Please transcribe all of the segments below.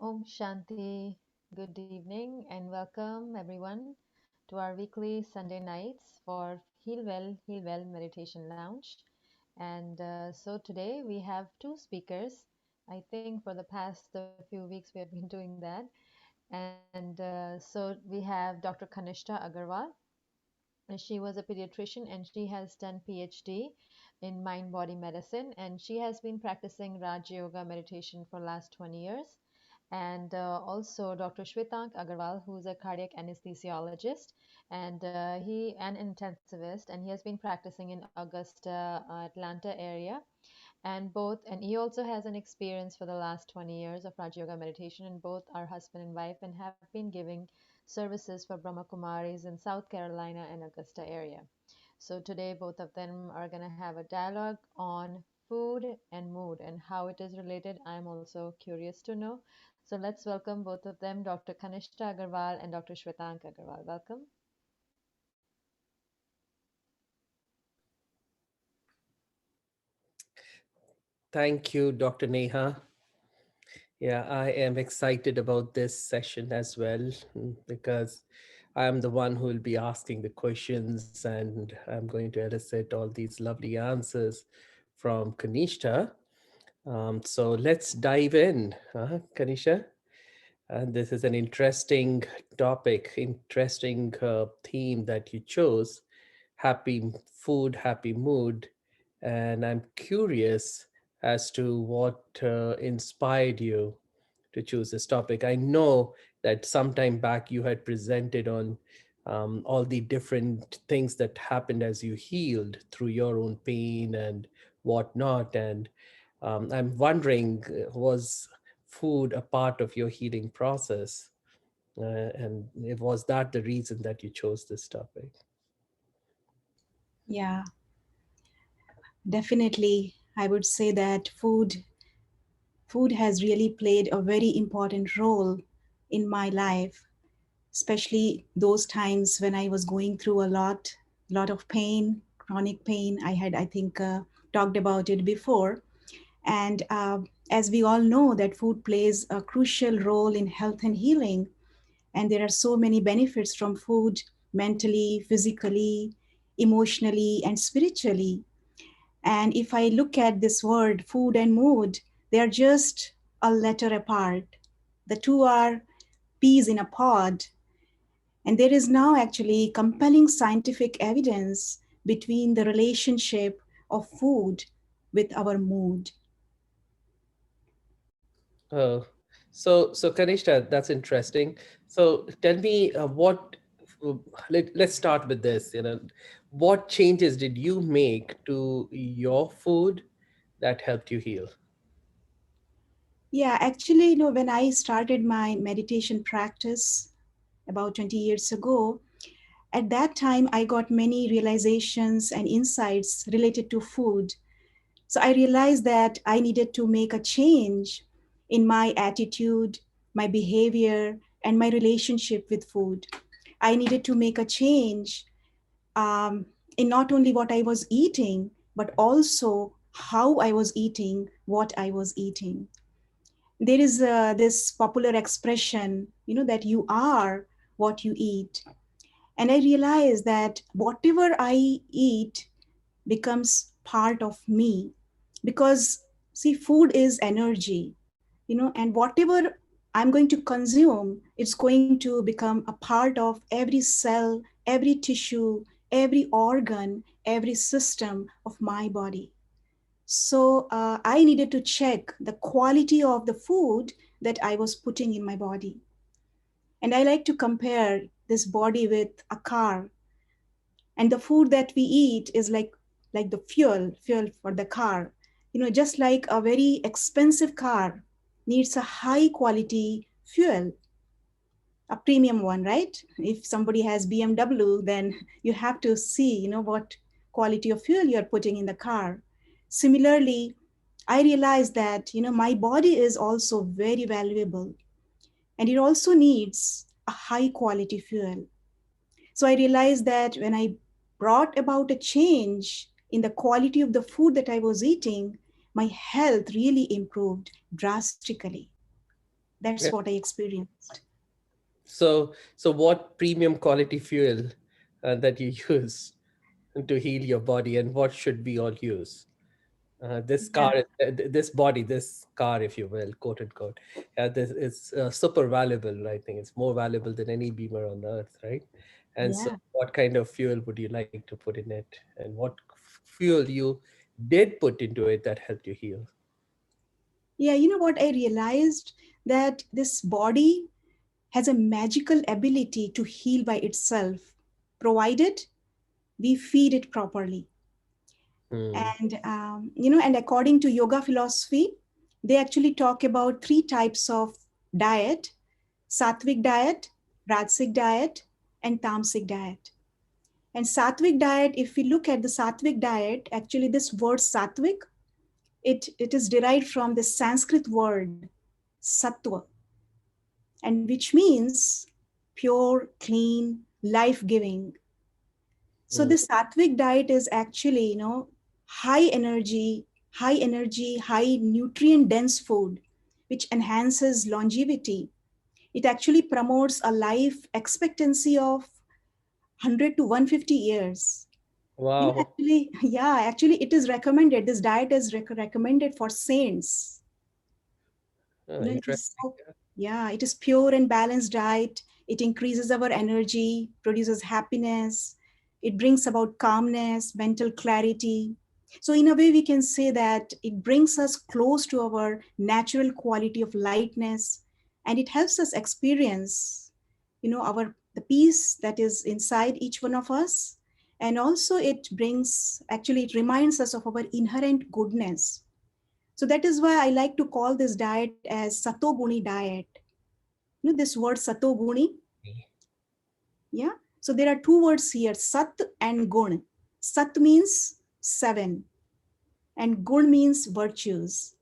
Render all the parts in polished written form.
Om Shanti. Good evening and welcome everyone to our weekly Sunday nights for Heal Well Meditation Lounge. And so today we have two speakers. I think for the past few weeks we have been doing that. And so we have Dr. Kanishta Agarwal. She was a pediatrician and she has done PhD in mind body medicine, and she has been practicing Raj Yoga meditation for last 20 years. And also Dr. Shwetank Agarwal, who is a cardiac anesthesiologist and he an intensivist, and he has been practicing in Augusta, Atlanta area. And he also has an experience for the last 20 years of Raj Yoga meditation, and both are husband and wife and have been giving services for Brahma Kumaris in South Carolina and Augusta area. So today both of them are going to have a dialogue on food and mood and how it is related. I'm also curious to know. So let's welcome both of them, Dr. Kanishta Agarwal and Dr. Shwetank Agarwal. Welcome. Thank you, Dr. Neha. Yeah, I am excited about this session as well because I am the one who will be asking the questions and I'm going to elicit all these lovely answers from Kanishta. So let's dive in, Kanisha. And this is an interesting topic, interesting theme that you chose, happy food, happy mood. And I'm curious as to what inspired you to choose this topic. I know that sometime back you had presented on all the different things that happened as you healed through your own pain and whatnot. And I'm wondering, was food a part of your healing process? And was that the reason that you chose this topic? Yeah, definitely. I would say that food has really played a very important role in my life, especially those times when I was going through a lot of pain, chronic pain. I think, talked about it before. And as we all know, that food plays a crucial role in health and healing. And there are so many benefits from food mentally, physically, emotionally, and spiritually. And if I look at this word, food and mood, they are just a letter apart. The two are peas in a pod. And there is now actually compelling scientific evidence between the relationship of food with our mood. Oh, so Kanishta, that's interesting. So tell me, uh, let's start with this. What changes did you make to your food that helped you heal? Yeah, actually, when I started my meditation practice about 20 years ago, at that time I got many realizations and insights related to food. So I realized that I needed to make a change in my attitude, my behavior, and my relationship with food. I needed to make a change um, in not only what I was eating, but also how I was eating what I was eating. There is this popular expression, that you are what you eat. And I realized that whatever I eat becomes part of me, because see, food is energy, and whatever I'm going to consume, it's going to become a part of every cell, every tissue, every organ, every system of my body. So I needed to check the quality of the food that I was putting in my body. And I like to compare this body with a car, and the food that we eat is like the fuel for the car. Just like a very expensive car needs a high quality fuel, a premium one, right? If somebody has BMW, then you have to see what quality of fuel you're putting in the car. Similarly, I realized that my body is also very valuable, and it also needs a high quality fuel. So I realized that when I brought about a change in the quality of the food that I was eating, my health really improved drastically. That's Yeah. what I experienced. So what premium quality fuel that you use to heal your body, and what should we all use? This car, Yeah, this body, this car, if you will, quote unquote, this is super valuable. I think it's more valuable than any beamer on earth, right? And so, yeah. what kind of fuel would you like to put in it, and what fuel you did put into it that helped you heal? Yeah, you know what I realized? That this body has a magical ability to heal by itself, provided we feed it properly. Hmm. And according to yoga philosophy, they actually talk about three types of diet: sattvic diet, rajasic diet, and tamasic diet. And sattvic diet, if we look at the sattvic diet, actually this word sattvic, it is derived from the Sanskrit word sattva, and which means pure, clean, life-giving. So Hmm. this sattvic diet is actually, high energy, high nutrient dense food, which enhances longevity. It actually promotes a life expectancy of 100 to 150 years. Wow. Actually, yeah, actually it is recommended. This diet is recommended for saints. It is Interesting. so, yeah, it is pure and balanced diet. It increases our energy, produces happiness. It brings about calmness, mental clarity. So in a way we can say that it brings us close to our natural quality of lightness, and it helps us experience, our the peace that is inside each one of us. And also it reminds us of our inherent goodness. So that is why I like to call this diet as Satoguni diet. This word Satoguni, yeah. So there are two words here, Sat and Gun. Sat means seven, and Gun means virtues.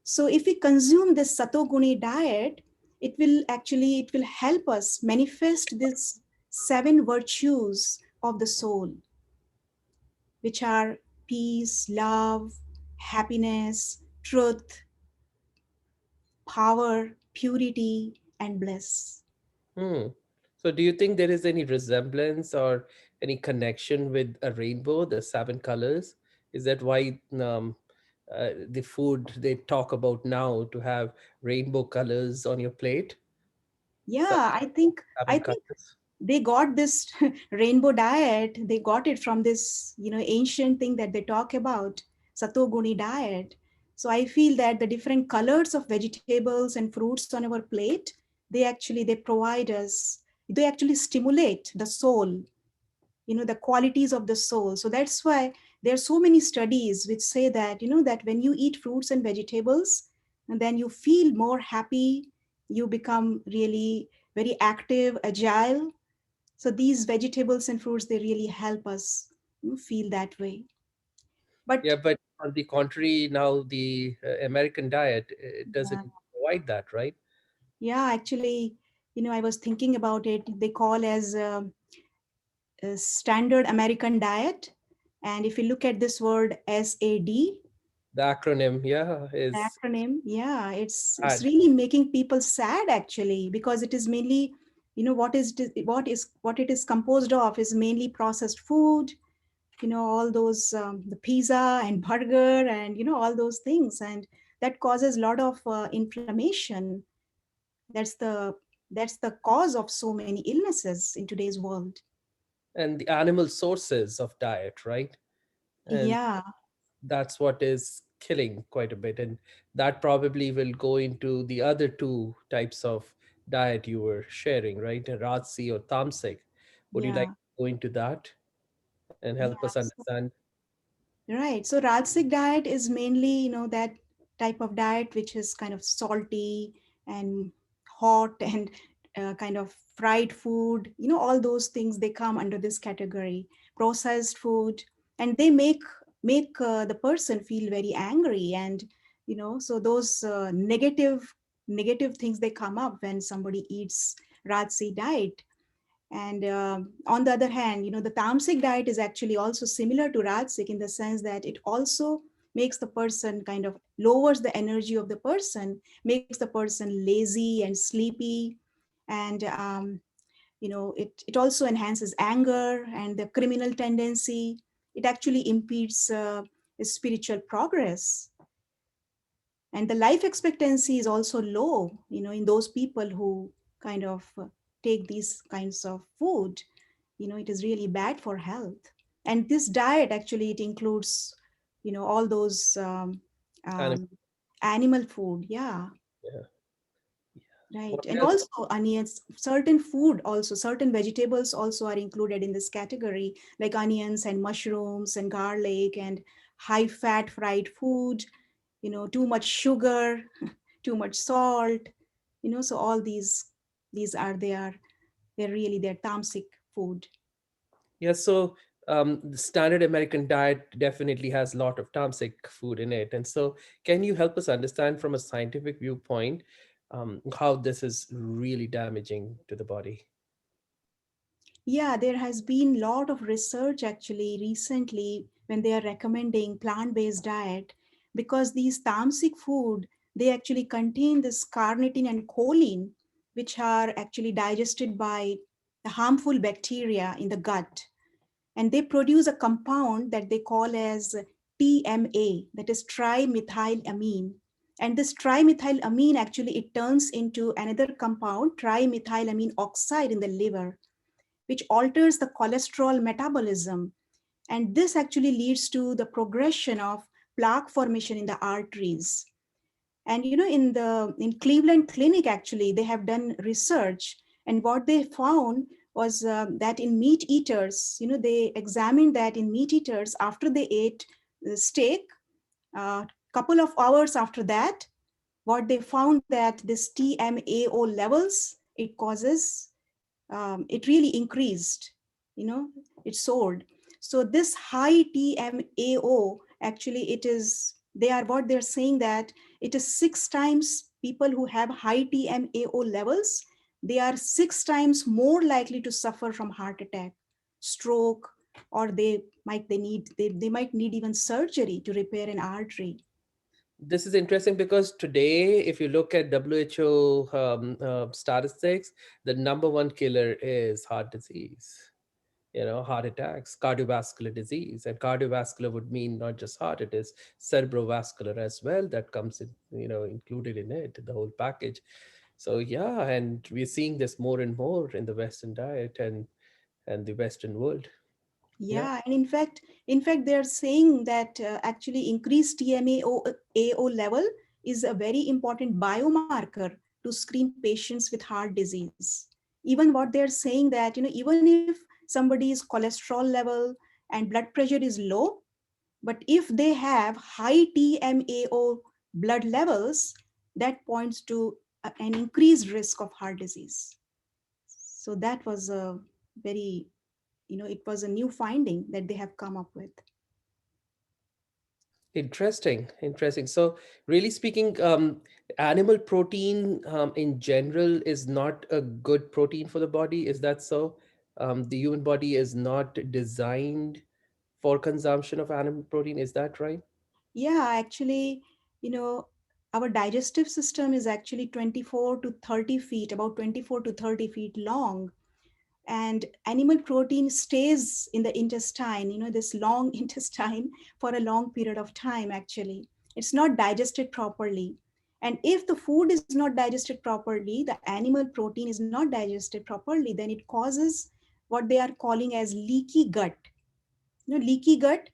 So if we consume this Satoguni diet, it will help us manifest this seven virtues of the soul, which are peace, love, happiness, truth, power, purity, and bliss. Hmm. So, do you think there is any resemblance or any connection with a rainbow, the seven colors? Is that why the food they talk about now to have rainbow colors on your plate? Seven, Yeah, I seven think colors. they got this rainbow diet. They got it from this, ancient thing that they talk about, Satoguni diet. So I feel that the different colors of vegetables and fruits on our plate, they provide us, they actually stimulate the soul, the qualities of the soul. So that's why there are so many studies which say that, that when you eat fruits and vegetables, and then you feel more happy, you become really very active, agile. So these vegetables and fruits, they really help us, feel that way. Yeah, But but on the contrary, now the American diet it yeah, doesn't provide that, right? yeah, actually, I was thinking about it. They call as a standard American diet. And if you look at this word SAD, The acronym, yeah, the is acronym, yeah, it's AD. really making people sad actually, because it is mainly, what it is composed of is mainly processed food, all those the pizza and burger and all those things, and that causes a lot of inflammation. That's the that's the cause of so many illnesses in today's world. And the animal sources of diet, right? And Yeah, that's what is killing quite a bit, and that probably will go into the other two types of diet you were sharing, right? Rajsi or tamasic. Would you like yeah, to go into that and help us yeah. understand? Right. So Rajasic diet is mainly, that type of diet which is kind of salty and hot and kind of fried food. All those things, they come under this category. Processed food, and they make the person feel very angry, and so those negative things, they come up when somebody eats Rajasi diet. And on the other hand, the tamasic diet is actually also similar to Rajasic in the sense that it also makes the person kind of lowers the energy of the person, makes the person lazy and sleepy. And it also enhances anger and the criminal tendency. It actually impedes spiritual progress. And the life expectancy is also low, in those people who kind of take these kinds of food. It is really bad for health. And this diet actually, it includes all those And um, animal food. Yeah. yeah. Right. What And else? also onions, certain food also, certain vegetables also are included in this category, like onions and mushrooms and garlic and high fat fried food, too much sugar, too much salt, so all these are they're really they're tamasic food. Yeah, so the standard American diet definitely has a lot of tamasic food in it. And so, can you help us understand from a scientific viewpoint how this is really damaging to the body? Yeah, there has been a lot of research actually recently when they are recommending plant-based diet, because these tamasic food, they actually contain this carnitine and choline, which are actually digested by the harmful bacteria in the gut, and they produce a compound that they call as TMA, that is trimethylamine. And this trimethylamine actually, it turns into another compound, trimethylamine oxide, in the liver, which alters the cholesterol metabolism. And this actually leads to the progression of plaque formation in the arteries. And in Cleveland Clinic, actually, they have done research, and what they found was that in meat eaters, they examined that in meat eaters after they ate steak, couple of hours after that, what they found that this TMAO levels, it causes it really increased, you know, it soared. So this high TMAO, actually, it is, they are what they're saying that it is 6 times people who have high TMAO levels, they are 6 times more likely to suffer from heart attack, stroke, or they might need even surgery to repair an artery. This is interesting because today, if you look at WHO statistics, the number one killer is heart disease. Heart attacks, cardiovascular disease. And cardiovascular would mean not just heart, it is cerebrovascular as well. That comes in, included in it, the whole package. So yeah, and we're seeing this more and more in the Western diet and the Western world. Yeah. Yeah, and in fact, they're saying that actually increased TMAO AO level is a very important biomarker to screen patients with heart disease. Even what they're saying that, even if somebody's cholesterol level and blood pressure is low, but if they have high TMAO blood levels, that points to an increased risk of heart disease. So that was a very, it was a new finding that they have come up with. Interesting, interesting. So, really speaking, animal protein in general is not a good protein for the body. Is that so? The human body is not designed for consumption of animal protein. Is that right? Yeah, actually, you know, our digestive system is actually 24 to 30 feet, about 24 to 30 feet long. And animal protein stays in the intestine, this long intestine, for a long period of time, actually. It's not digested properly. And if the food is not digested properly, the animal protein is not digested properly, then it causes what they are calling as leaky gut. Leaky gut,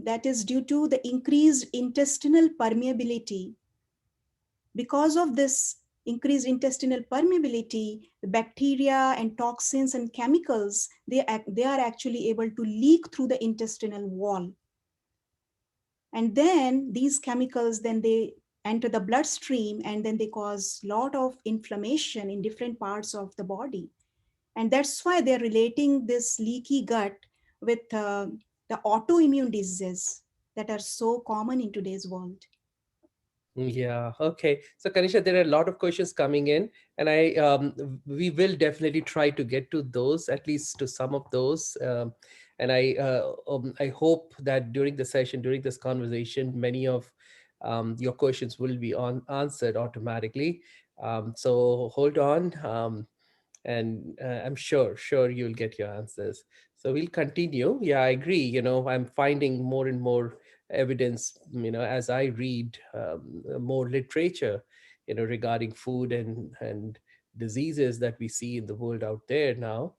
that is due to the increased intestinal permeability. Because of this increased intestinal permeability, the bacteria and toxins and chemicals, they are actually able to leak through the intestinal wall. And then these chemicals, then they enter the bloodstream, and then they cause a lot of inflammation in different parts of the body. And that's why they're relating this leaky gut with the autoimmune diseases that are so common in today's world. Yeah. Okay. So, Kanisha, there are a lot of questions coming in, and we will definitely try to get to those, at least to some of those. And I hope that during the session, during this conversation, many of your questions will be answered automatically. So hold on, and I'm sure you'll get your answers. So we'll continue. Yeah, I agree. I'm finding more and more evidence, as I read more literature, regarding food and diseases that we see in the world out there now.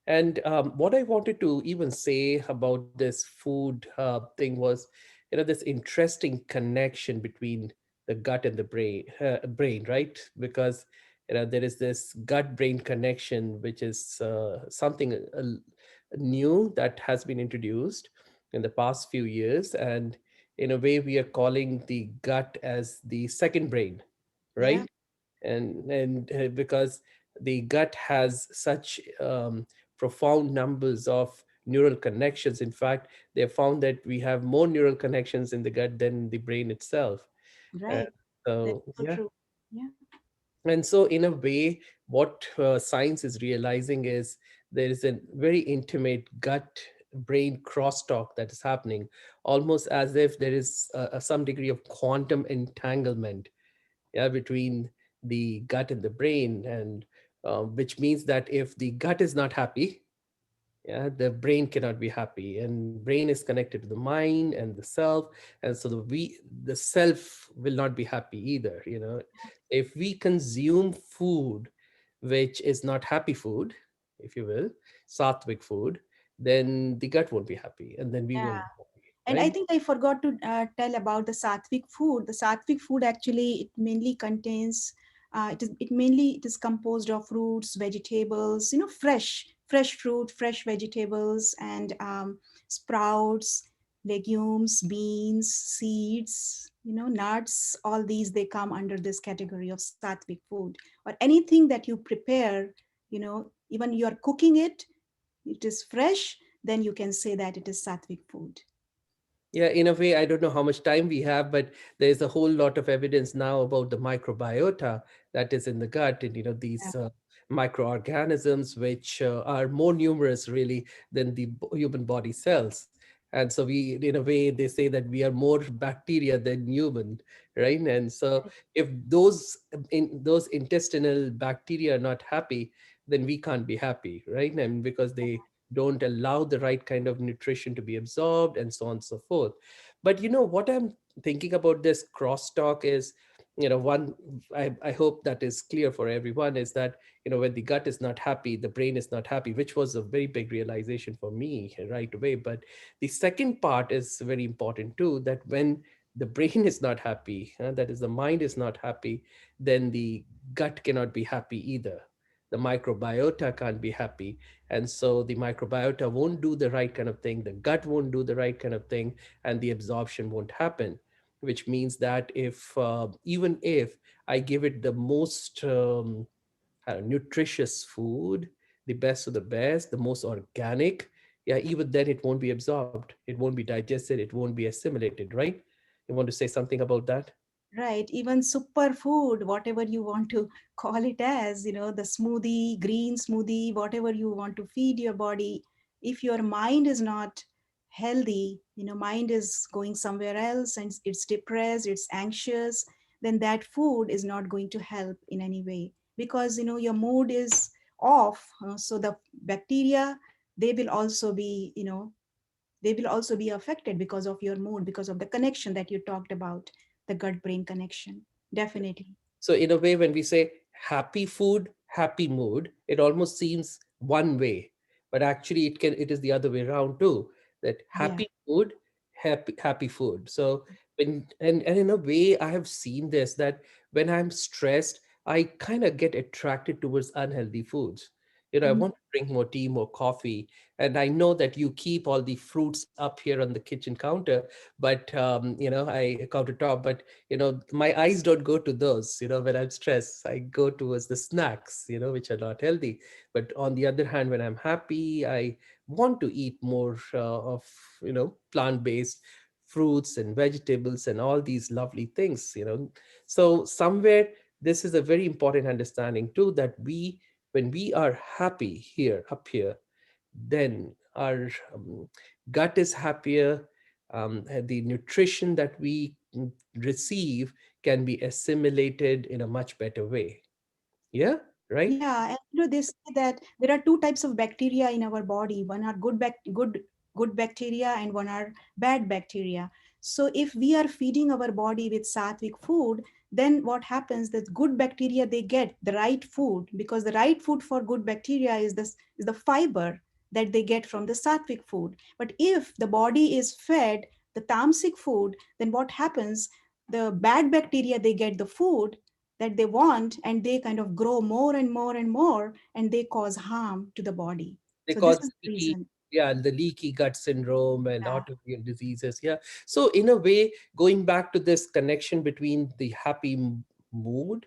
And what I wanted to even say about this food thing was, this interesting connection between the gut and the brain, right? Because there is this gut-brain connection, which is something new that has been introduced in the past few years, and in a way, we are calling the gut as the second brain, Yeah, right? And because the gut has such profound numbers of neural connections. In fact, they have found that we have more neural connections in the gut than the brain itself. And right. That's so so yeah, true. Yeah, and so in a way, what science is realizing is there is a very intimate gut brain crosstalk that is happening, almost as if there is some degree of quantum entanglement, yeah, between the gut and the brain. And which means that if the gut is not happy, yeah, the brain cannot be happy, and brain is connected to the mind and the self. And so the self will not be happy either. If we consume food which is not happy food, if you will, sattvic food, then the gut won't be happy, and then we yeah. won't be happy, And I right? think I forgot to tell about the sattvic food. The sattvic food actually it mainly contains it is composed of fruits, vegetables, fresh fruit, fresh vegetables, and sprouts, legumes, beans, seeds, nuts. All these they come under this category of sattvic food. Or anything that you prepare, even you are cooking it, it is fresh. Then you can say that it is sattvic food. Yeah, in a way, I don't know how much time we have, but there's a whole lot of evidence now about the microbiota that is in the gut, and these microorganisms, which are more numerous really than the human body cells. And so we, in a way, they say that we are more bacteria than human, right? And so if those intestinal bacteria are not happy, then we can't be happy, right? And because they don't allow the right kind of nutrition to be absorbed, and so on and so forth. But what I'm thinking about this crosstalk is, one, I hope that is clear for everyone, is that when the gut is not happy, the brain is not happy, which was a very big realization for me right away. But the second part is very important too, that when the brain is not happy, that is, the mind is not happy, then the gut cannot be happy either. The microbiota can't be happy, and so the microbiota won't do the right kind of thing, the gut won't do the right kind of thing, and the absorption won't happen. Which means that if even if I give it the most nutritious food, the best of the best, the most organic, yeah, even then it won't be absorbed, it won't be digested, it won't be assimilated, right? You want to say something about that? Right, even superfood, whatever you want to call it as, the smoothie, green smoothie, whatever you want to feed your body, if your mind is not healthy, mind is going somewhere else and it's depressed, it's anxious, then that food is not going to help in any way because, your mood is off. So the bacteria, they will also be, they will also be affected because of your mood, because of the connection that you talked about, the gut brain connection. Definitely. So in a way, when we say happy food, happy mood, it almost seems one way, but actually it is the other way around too. That Yeah. happy mood, happy food. So and in a way, I have seen this, that when I'm stressed, I kind of get attracted towards unhealthy foods. I Mhm. want to drink more tea, more coffee, and I know that you keep all the fruits up here on the kitchen counter, but I countertop, but my eyes don't go to those. When I'm stressed, I go towards the snacks, which are not healthy. But on the other hand, when I'm happy, I want to eat more of plant-based fruits and vegetables and all these lovely things. So somewhere, this is a very important understanding too, that when we are happy here up here, then our gut is happier, the nutrition that we receive can be assimilated in a much better way. Yeah, right? Yeah, and they say that there are two types of bacteria in our body. One are good bacteria, and one are bad bacteria. So if we are feeding our body with sattvic food, then what happens that good bacteria they get the right food, because the right food for good bacteria is the fiber that they get from the sattvic food. But if the body is fed the tamasic food, then what happens? The bad bacteria they get the food that they want, and they kind of grow more and more and more, and they cause harm to the body. So this Because is the leaky, reason. yeah, the leaky gut syndrome and Yeah. autoimmune diseases. Yeah. So in a way, going back to this connection between the happy mood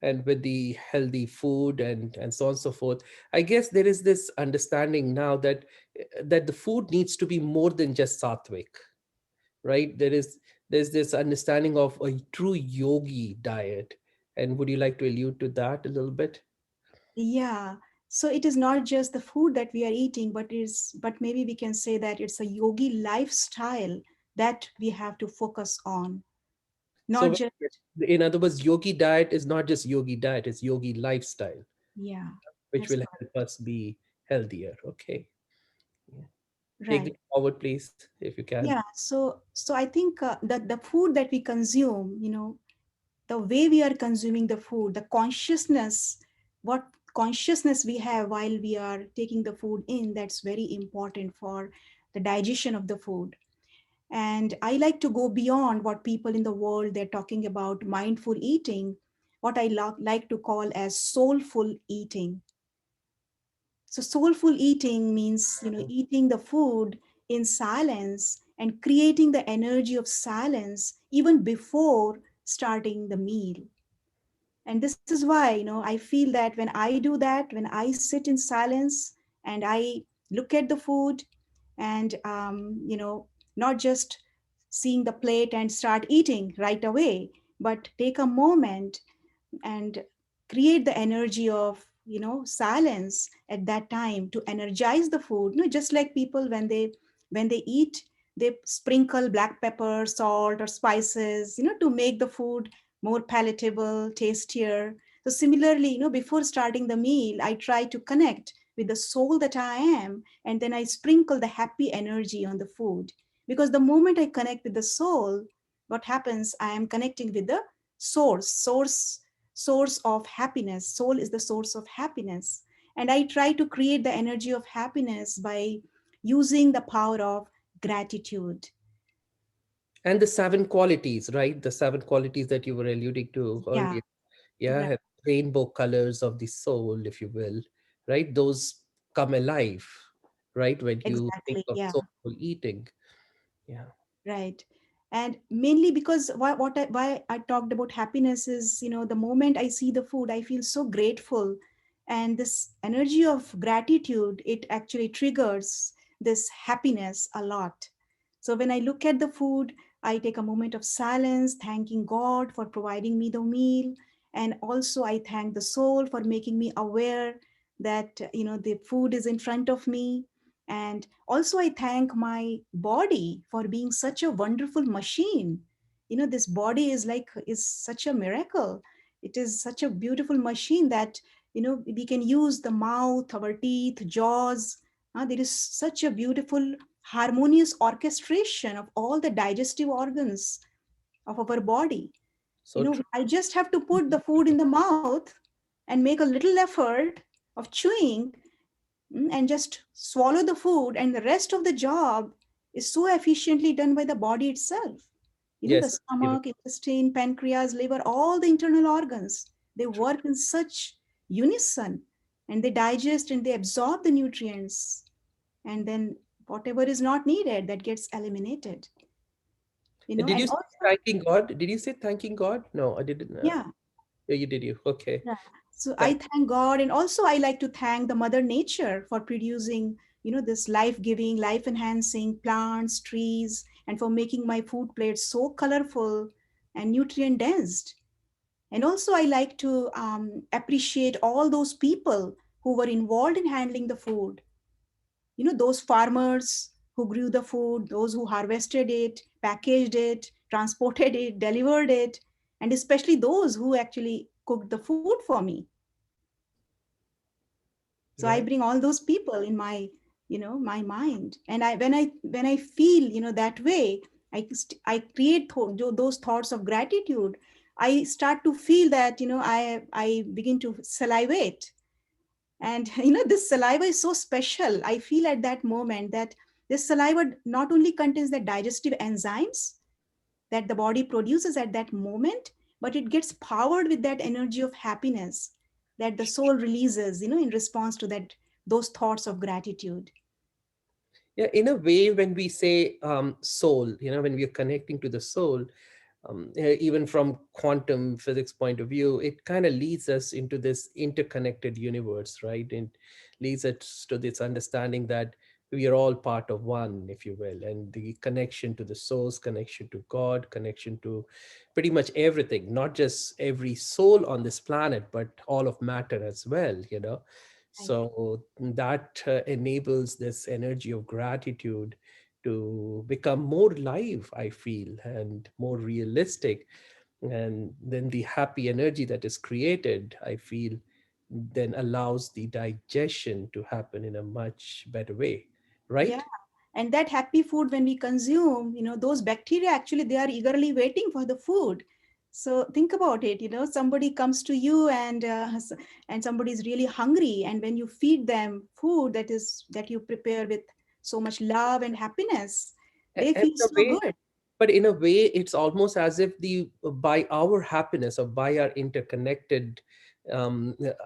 and with the healthy food and so on and so forth, I guess there is this understanding now that that the food needs to be more than just sattvic, right? There's this understanding of a true yogi diet. And would you like to allude to that a little bit? Yeah. So it is not just the food that we are eating, but maybe we can say that it's a yogi lifestyle that we have to focus on. Not So just, in other words, yogi diet is not just yogi diet, it's yogi lifestyle, yeah, which that's will help us be healthier. Okay. Yeah. Take right. it forward, please, if you can. Yeah. So I think that the food that we consume, the way we are consuming the food, the consciousness, what consciousness we have while we are taking the food in, that's very important for the digestion of the food. And I like to go beyond what people in the world they're talking about mindful eating, what I like to call as soulful eating. So soulful eating means, eating the food in silence and creating the energy of silence even before starting the meal. And this is why, I feel that when I do that, when I sit in silence and I look at the food, and not just seeing the plate and start eating right away, but take a moment and create the energy of silence at that time to energize the food. Just like people when they eat, they sprinkle black pepper, salt, or spices, to make the food more palatable, tastier. So similarly, before starting the meal, I try to connect with the soul that I am, and then I sprinkle the happy energy on the food. Because the moment I connect with the soul, what happens? I am connecting with the source of happiness. Soul is the source of happiness. And I try to create the energy of happiness by using the power of gratitude. And the seven qualities, right? The seven qualities that you were alluding to Yeah, earlier. Yeah. right, Rainbow colors of the soul, if you will, right? Those come alive, right? When you think exactly. of Yeah. soulful eating. Yeah. Right. And mainly because why I talked about happiness is, the moment I see the food, I feel so grateful. And this energy of gratitude, it actually triggers this happiness a lot. So when I look at the food, I take a moment of silence, thanking God for providing me the meal. And also I thank the soul for making me aware that, the food is in front of me. And also I thank my body for being such a wonderful machine. This body is such a miracle. It is such a beautiful machine that, we can use the mouth, our teeth, jaws. There is such a beautiful harmonious orchestration of all the digestive organs of our body. So true. I just have to put the food in the mouth and make a little effort of chewing, and just swallow the food, and the rest of the job is so efficiently done by the body itself. The Yes. stomach, intestine, pancreas, liver, all the internal organs, they work in such unison, and they digest and they absorb the nutrients, and then whatever is not needed, that gets eliminated. Did you And say also, thanking God? Did you say thanking God? No, I didn't. yeah. Yeah, you did. You okay? Yeah. So I Thank. thank God, and also I like to thank the Mother Nature for producing, this life-giving, life-enhancing plants, trees, and for making my food plate so colorful and nutrient dense. And also I like to appreciate all those people who were involved in handling the food. those farmers who grew the food, those who harvested it, packaged it, transported it, delivered it, and especially those who actually cooked the food for me. So I Right. bring all those people in my, my mind. And when I feel, that way, I create those thoughts of gratitude. I start to feel that, I begin to salivate. And this saliva is so special. I feel at that moment that this saliva not only contains the digestive enzymes that the body produces at that moment, but it gets powered with that energy of happiness that the soul releases, in response to that, those thoughts of gratitude. Yeah, in a way, when we say soul, when we are connecting to the soul, even from quantum physics point of view, it kind of leads us into this interconnected universe, right? And leads us to this understanding that we are all part of one, if you will, and the connection to the source, connection to God, connection to pretty much everything, not just every soul on this planet, but all of matter as well. Right. So that enables this energy of gratitude to become more live, I feel, and more realistic. And then the happy energy that is created, I feel, then allows the digestion to happen in a much better way, Yeah. right? And that happy food, when we consume, those bacteria actually, they are eagerly waiting for the food. So think about it, somebody comes to you, and somebody is really hungry, and when you feed them food that you prepare with so much love and happiness, they And feel in a so way, good. but in a way, it's almost as if the by our happiness or by our interconnected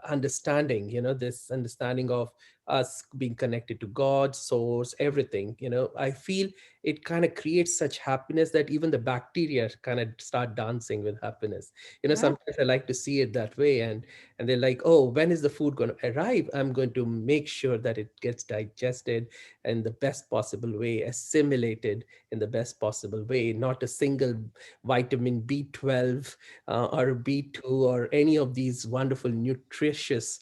understanding, this understanding of us being connected to God, source, everything, I feel it kind of creates such happiness that even the bacteria kind of start dancing with happiness. Yeah. Sometimes I like to see it that way, and they're like, oh, when is the food going to arrive? I'm going to make sure that it gets digested in the best possible way, assimilated in the best possible way, not a single vitamin B12 or B2 or any of these wonderful nutritious,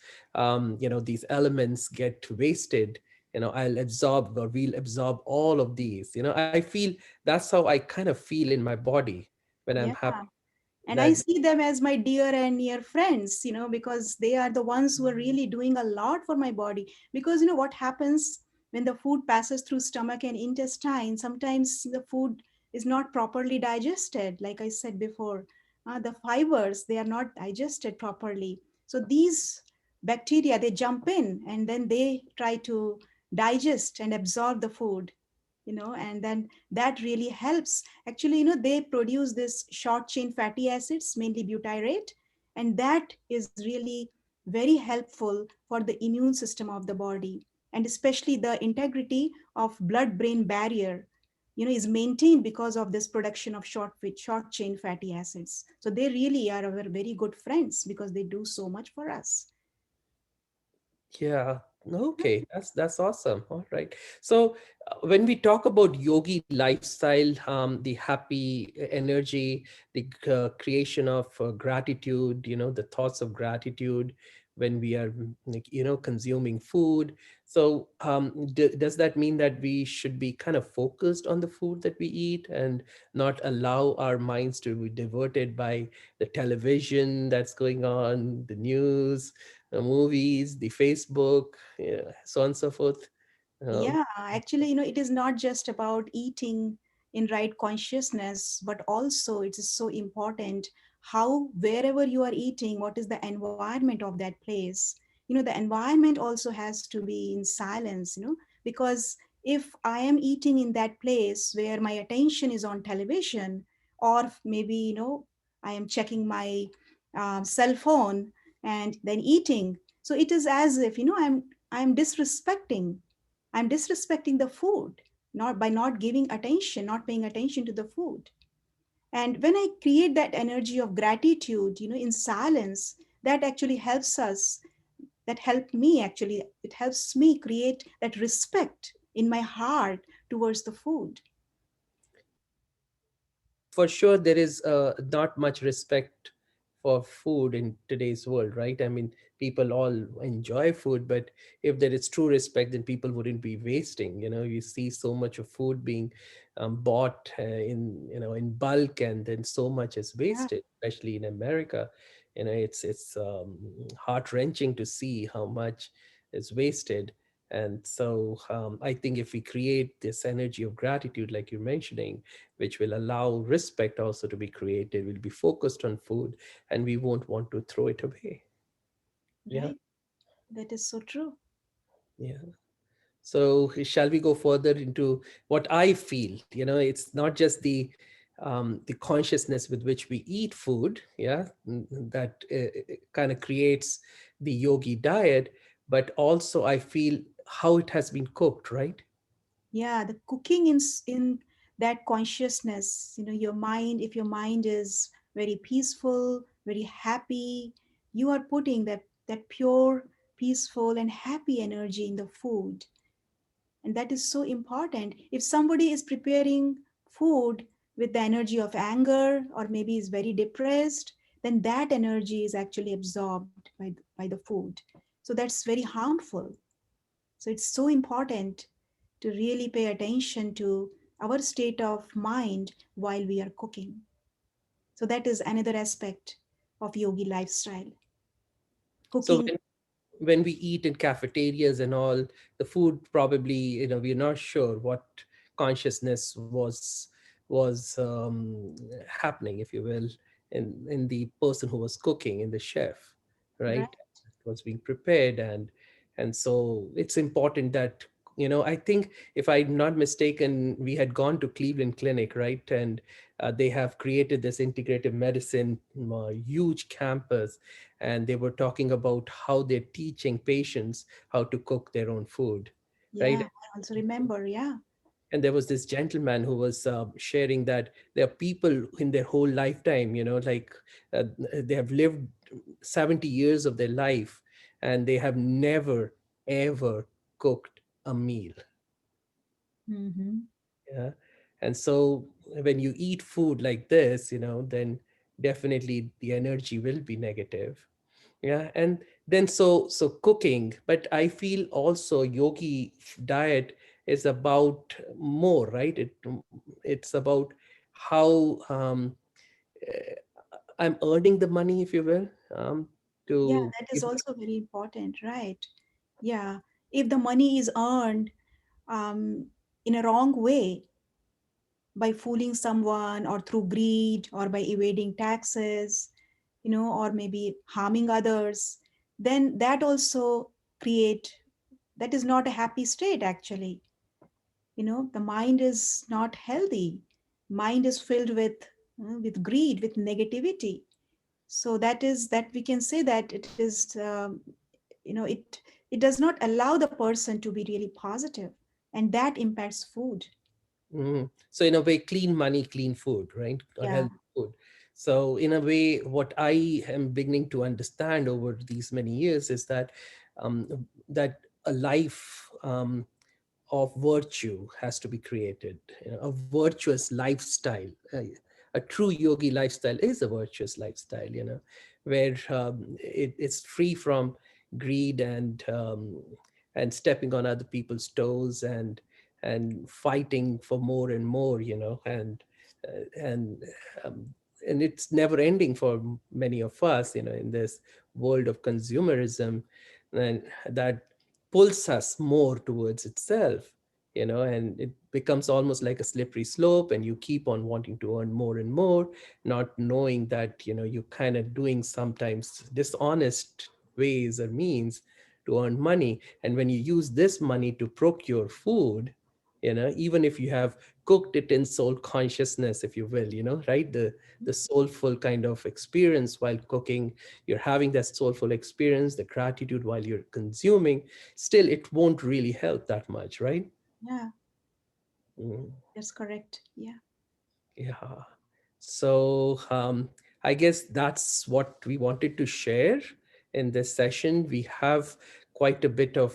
these elements get wasted. I'll absorb or we'll absorb all of these. I feel that's how I kind of feel in my body when I'm Yeah. happy. And I That see them as my dear and near friends, because they are the ones who are really doing a lot for my body. Because what happens when the food passes through stomach and intestine, sometimes the food is not properly digested. Like I said before, the fibers, they are not digested properly. So these bacteria, they jump in and then they try to digest and absorb the food, and then that really helps. Actually, they produce this short chain fatty acids, mainly butyrate, and that is really very helpful for the immune system of the body, and especially the integrity of blood brain barrier is maintained because of this production of short chain fatty acids. So they really are our very good friends because they do so much for us. Yeah. Okay. That's awesome. All right. So when we talk about yogi lifestyle, the happy energy, the creation of gratitude, the thoughts of gratitude when we are like, consuming food. So does that mean that we should be kind of focused on the food that we eat and not allow our minds to be diverted by the television that's going on, the news, the movies, the Facebook, yeah, so on and so forth. Um, Yeah, actually, it is not just about eating in right consciousness, but also it is so important how, wherever you are eating, what is the environment of that place. The environment also has to be in silence, because if I am eating in that place where my attention is on television, or maybe, I am checking my cell phone and then eating. So it is as if, I'm disrespecting the food, not by not giving attention, not paying attention to the food. And when I create that energy of gratitude, in silence, that actually helps us, that helped me actually, it helps me create that respect in my heart towards the food. for sure, there is not much respect for food in today's world, right? I mean, people all enjoy food, but if there is true respect, then people wouldn't be wasting. You see so much of food being bought in in bulk, and then so much is Yeah, wasted, especially in America. It's heart wrenching to see how much is wasted. And so I think if we create this energy of gratitude, like you're mentioning, which will allow respect also to be created, we'll be focused on food, and we won't want to throw it away. Yeah, right. That is so true. yeah. So shall we go further into what I feel? It's not just the consciousness with which we eat food, yeah, that kind of creates the yogi diet, but also I feel how it has been cooked, right? Yeah, the cooking in that consciousness, your mind, if your mind is very peaceful, very happy, you are putting that pure, peaceful and happy energy in the food. And that is so important. If somebody is preparing food with the energy of anger or maybe is very depressed, then that energy is actually absorbed by the food. So that's very harmful. So it's so important to really pay attention to our state of mind while we are cooking. So that is another aspect of yogi lifestyle. So Cooking, when we eat in cafeterias and all, the food probably, we're not sure what consciousness was happening, if you will, in the person who was cooking, in the chef, right? right? It was being prepared, and so it's important that, I think, if I'm not mistaken, we had gone to Cleveland Clinic, right? And they have created this integrative medicine huge campus, and they were talking about how they're teaching patients how to cook their own food, right? Yeah, I also remember. Yeah, And there was this gentleman who was sharing that there are people in their whole lifetime, like uh, they have lived 70 years of their life, and they have never ever cooked a meal. hmm, Yeah. And so when you eat food like this, then definitely the energy will be negative. Yeah. And then so cooking, but I feel also yogi diet is about more, right? It's about how I'm earning the money, if you will, yeah, to that is give. also very important, right? Yeah, if the money is earned um, in a wrong way, by fooling someone or through greed or by evading taxes, or maybe harming others, then that also create, that is not a happy state actually. The mind is not healthy. Mind is filled with greed, with negativity. So that is that we can say that it is it does not allow the person to be really positive, and that impacts food. So in a way, clean money, clean food, right? Or Yeah, healthy food. So in a way, what I am beginning to understand over these many years is that a life of virtue has to be created. A virtuous lifestyle. A true yogi lifestyle is a virtuous lifestyle. Where it's free from greed and stepping on other people's toes and fighting for more and more. And um, and it's never ending for many of us. In this world of consumerism, and that pulls us more towards itself. And it becomes almost like a slippery slope, and you keep on wanting to earn more and more, not knowing that you're kind of doing sometimes dishonest ways or means to earn money. And when you use this money to procure food, even if you have cooked it in soul consciousness, if you will, right, the soulful kind of experience while cooking, you're having that soulful experience, the gratitude while you're consuming, still it won't really help that much, right? yeah, Mm, that's correct. Yeah. yeah. So I guess that's what we wanted to share in this session. We have quite a bit of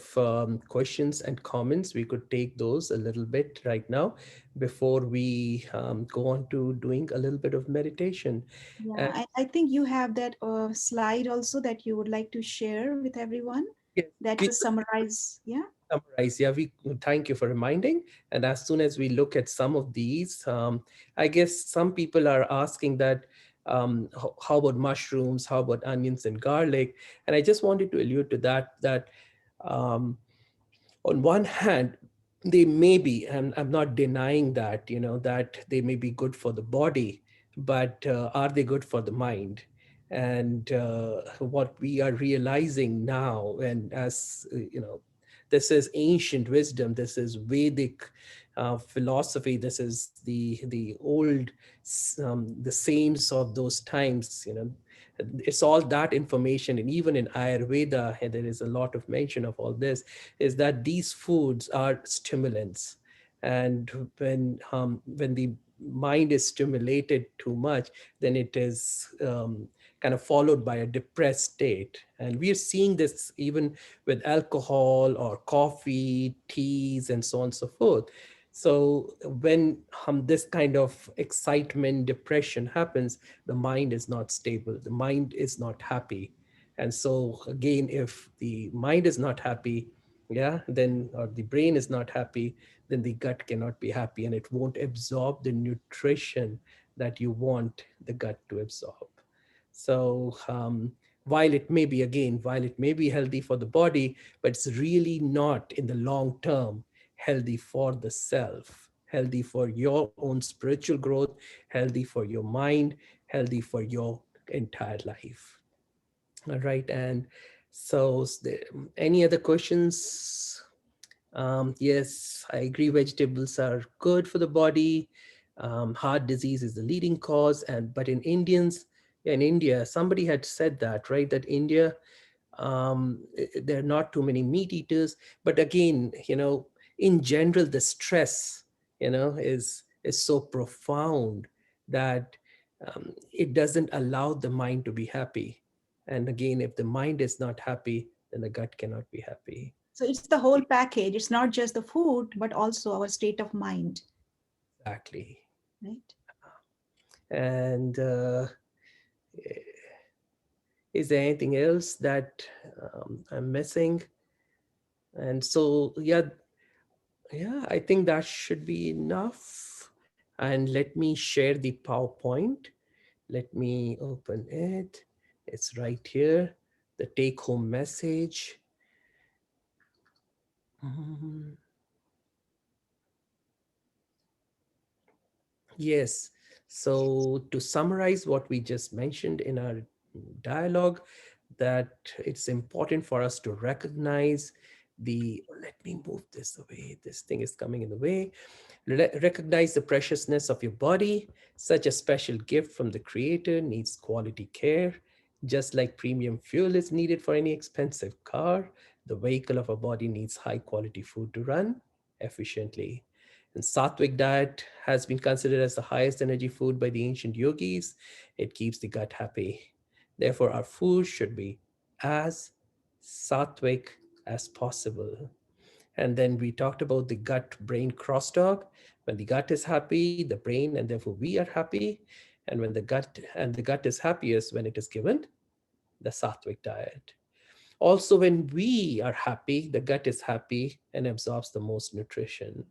questions and comments. We could take those a little bit right now before we go on to doing a little bit of meditation. Yeah, And I think you have that slide also that you would like to share with everyone. yes, That's we a summarize. Yeah. summarize. Yeah, we thank you for reminding. And as soon as we look at some of these, I guess some people are asking that, how about mushrooms? How about onions and garlic? And I just wanted to allude to that um, on one hand, they may be, and I'm not denying that, that they may be good for the body, but are they good for the mind? And what we are realizing now, and as this is ancient wisdom, this is Vedic philosophy, this is the old, the sayings of those times. It's all that information, and even in Ayurveda, there is a lot of mention of all this, is that these foods are stimulants. And when the mind is stimulated too much, then it is kind of followed by a depressed state. And we are seeing this even with alcohol or coffee, teas, and so on and so forth. So when this kind of excitement, depression happens, the mind is not stable, the mind is not happy. And so again, if the mind is not happy, yeah, then, or the brain is not happy, then the gut cannot be happy, and it won't absorb the nutrition that you want the gut to absorb. So while it may be, again, while it may be healthy for the body, but it's really not in the long term healthy for the self, healthy for your own spiritual growth, healthy for your mind, healthy for your entire life. All right. And so, any other questions? Yes, I agree. Vegetables are good for the body. Heart disease is the leading cause, and but in Indians, yeah, in India, somebody had said that, right? That India, there are not too many meat eaters. But again, in general, the stress, is so profound that it doesn't allow the mind to be happy. And again, if the mind is not happy, then the gut cannot be happy. So it's the whole package. It's not just the food, but also our state of mind, Exactly. right? And is there anything else that I'm missing? And so, yeah, yeah, I think that should be enough. And let me share the PowerPoint. Let me open it. It's right here. The take home message. Mhm. Yes. So, to summarize what we just mentioned in our dialogue, that it's important for us to recognize let me move this away. This thing is coming in the way. Recognize the preciousness of your body. Such a special gift from the Creator needs quality care. Just like premium fuel is needed for any expensive car, the vehicle of our body needs high quality food to run efficiently. And Sattvic diet has been considered as the highest energy food by the ancient yogis. It keeps the gut happy. Therefore, our food should be as sattvic as possible. And then we talked about the gut brain crosstalk. When the gut is happy, the brain, and therefore we are happy. And when the gut is happiest when it is given the sattvic diet. Also, when we are happy, the gut is happy and absorbs the most nutrition.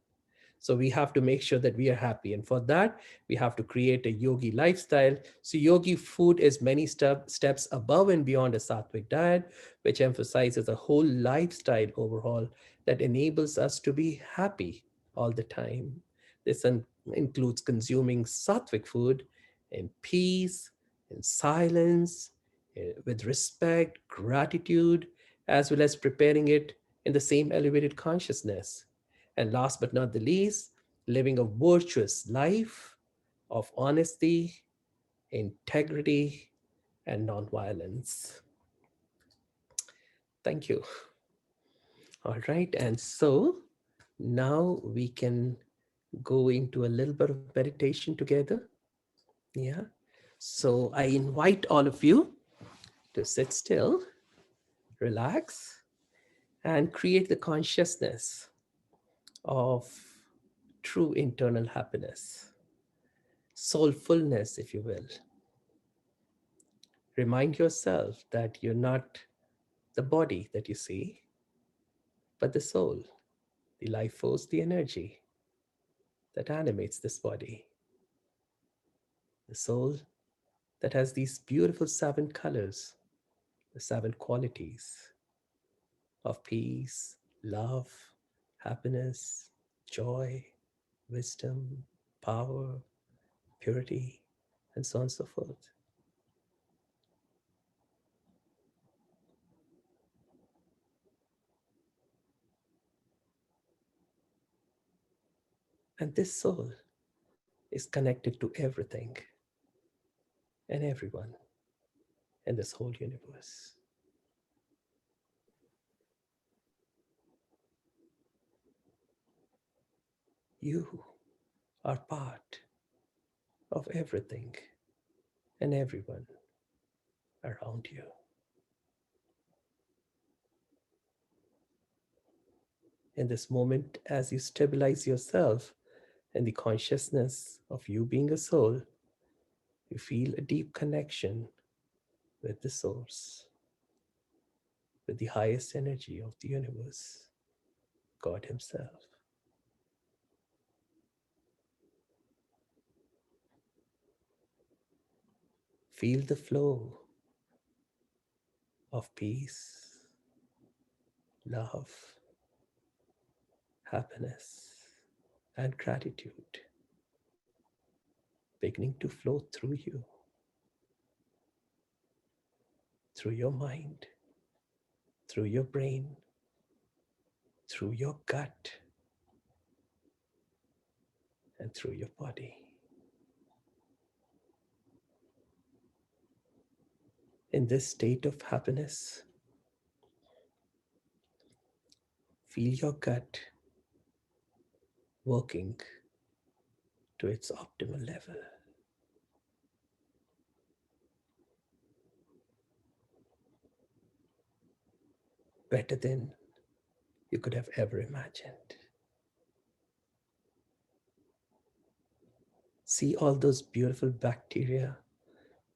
So we have to make sure that we are happy. And for that, we have to create a yogi lifestyle. So yogi food is many steps above and beyond a sattvic diet, which emphasizes a whole lifestyle overhaul that enables us to be happy all the time. This includes consuming sattvic food in peace, in silence, with respect, gratitude, as well as preparing it in the same elevated consciousness. And last but not the least, living a virtuous life of honesty, integrity, and nonviolence. Thank you. All right. And so now we can go into a little bit of meditation together. Yeah. So I invite all of you to sit still, relax, and create the consciousness of true internal happiness, soulfulness, if you will. Remind yourself that you're not the body that you see, but the soul, the life force, the energy that animates this body, the soul that has these beautiful seven colors, the seven qualities of peace, love, happiness, joy, wisdom, power, purity, and so on and so forth. And this soul is connected to everything and everyone in this whole universe. You are part of everything and everyone around you. In this moment, as you stabilize yourself in the consciousness of you being a soul, you feel a deep connection with the source, with the highest energy of the universe, God Himself. Feel the flow of peace, love, happiness, and gratitude beginning to flow through you, through your mind, through your brain, through your gut, and through your body. In this state of happiness, feel your gut working to its optimal level, better than you could have ever imagined. See all those beautiful bacteria,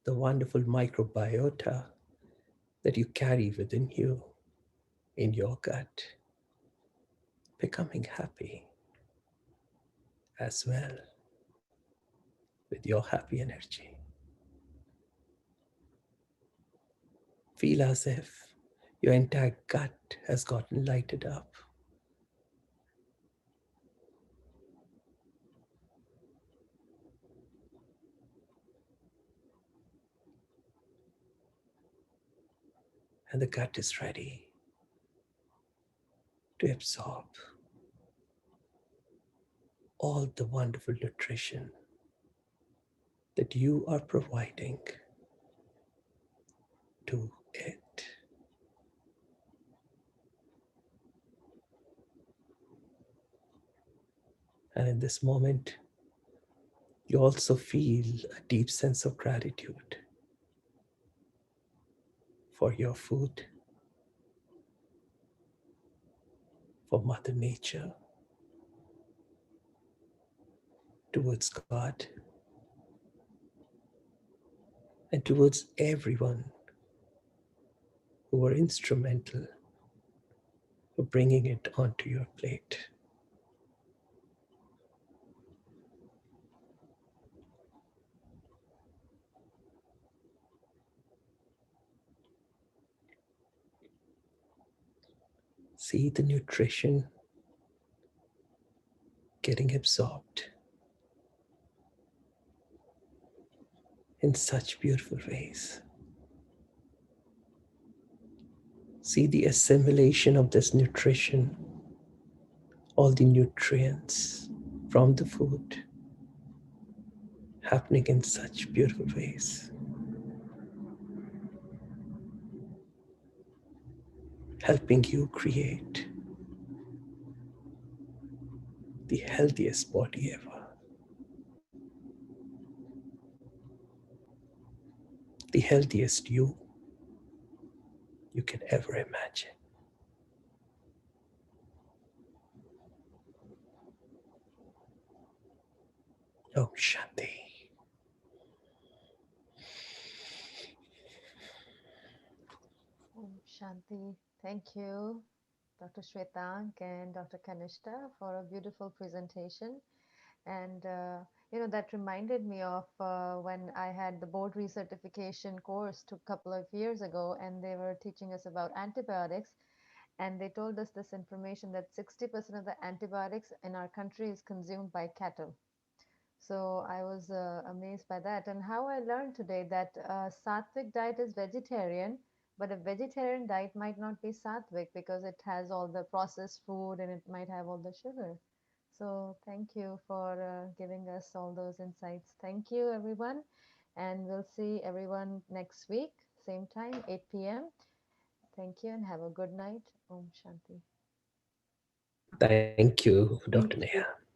the wonderful microbiota that you carry within you, in your gut, becoming happy as well with your happy energy. Feel as if your entire gut has gotten lighted up. And the gut is ready to absorb all the wonderful nutrition that you are providing to it. And in this moment, you also feel a deep sense of gratitude for your food, for Mother Nature, towards God, and towards everyone who were instrumental for bringing it onto your plate. See the nutrition getting absorbed in such beautiful ways. See the assimilation of this nutrition, all the nutrients from the food happening in such beautiful ways, helping you create the healthiest body ever, the healthiest you can ever imagine. Oh, Shanti. Om Shanti. Thank you, Dr. Shwetank and Dr. Kanishta, for a beautiful presentation. And that reminded me of when I had the board recertification course a couple of years ago, and they were teaching us about antibiotics. And they told us this information that 60% of the antibiotics in our country is consumed by cattle. So I was amazed by that. And how I learned today that sattvic diet is vegetarian, but a vegetarian diet might not be sattvic because it has all the processed food and it might have all the sugar. So thank you for giving us all those insights. Thank you, everyone. And we'll see everyone next week, same time, 8 p.m. Thank you and have a good night. Om Shanti. Thank you, Dr. Thank Neha. you.